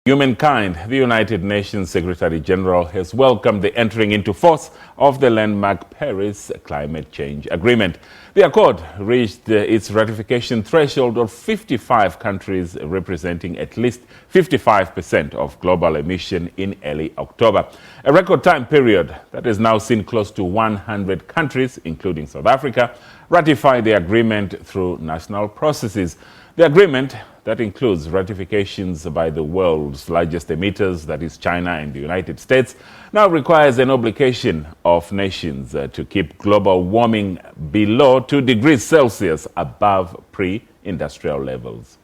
Humankind, the United Nations Secretary General, has welcomed the entering into force of the landmark Paris Climate Change Agreement. The accord reached its ratification threshold of 55 countries, representing at least 55% of global emission in early October. A record time period that has now seen close to 100 countries, including South Africa, ratify the agreement through national processes. The agreement that includes ratifications by the world's largest emitters, that is China and the United States, now requires an obligation of nations to keep global warming below 2 degrees Celsius above pre-industrial levels.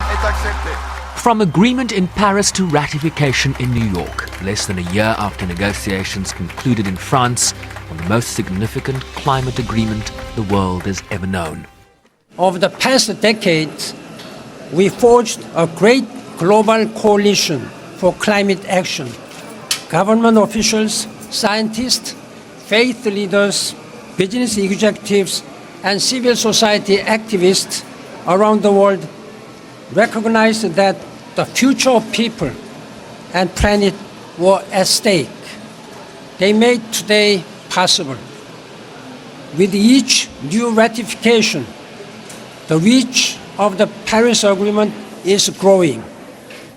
It's accepted. From agreement in Paris to ratification in New York, less than a year after negotiations concluded in France on the most significant climate agreement the world has ever known. Over the past decades, we forged a great global coalition for climate action. Government officials, scientists, faith leaders, business executives, and civil society activists around the world recognized that the future of people and planet were at stake. They made today possible. With each new ratification, the reach of the Paris Agreement is growing.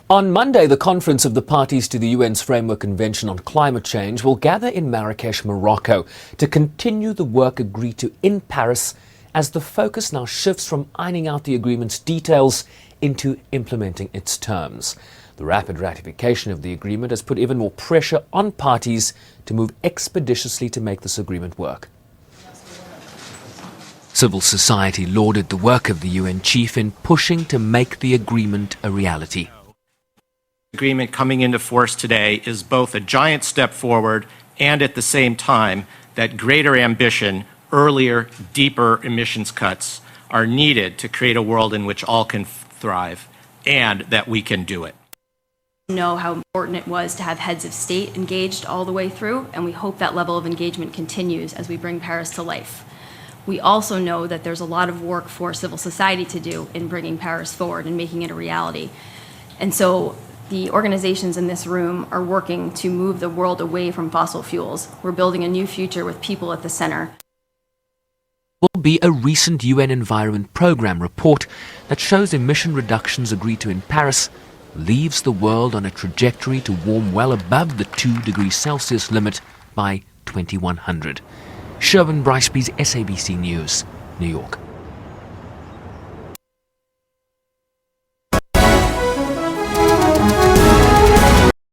On Monday, the conference of the parties to the UN's Framework Convention on Climate Change will gather in Marrakesh, Morocco, to continue the work agreed to in Paris as the focus now shifts from ironing out the agreement's details into implementing its terms. The rapid ratification of the agreement has put even more pressure on parties to move expeditiously to make this agreement work. Civil society lauded the work of the UN chief in pushing to make the agreement a reality. The agreement coming into force today is both a giant step forward and at the same time that greater ambition, earlier, deeper emissions cuts are needed to create a world in which all can thrive and that we can do it. We know how important it was to have heads of state engaged all the way through, and we hope that level of engagement continues as we bring Paris to life. We also know that there's a lot of work for civil society to do in bringing Paris forward and making it a reality. And so the organizations in this room are working to move the world away from fossil fuels. We're building a new future with people at the center. Will be a recent UN Environment Programme report that shows emission reductions agreed to in Paris leaves the world on a trajectory to warm well above the 2 degrees Celsius limit by 2100. Bryce-Pease, SABC News, New York.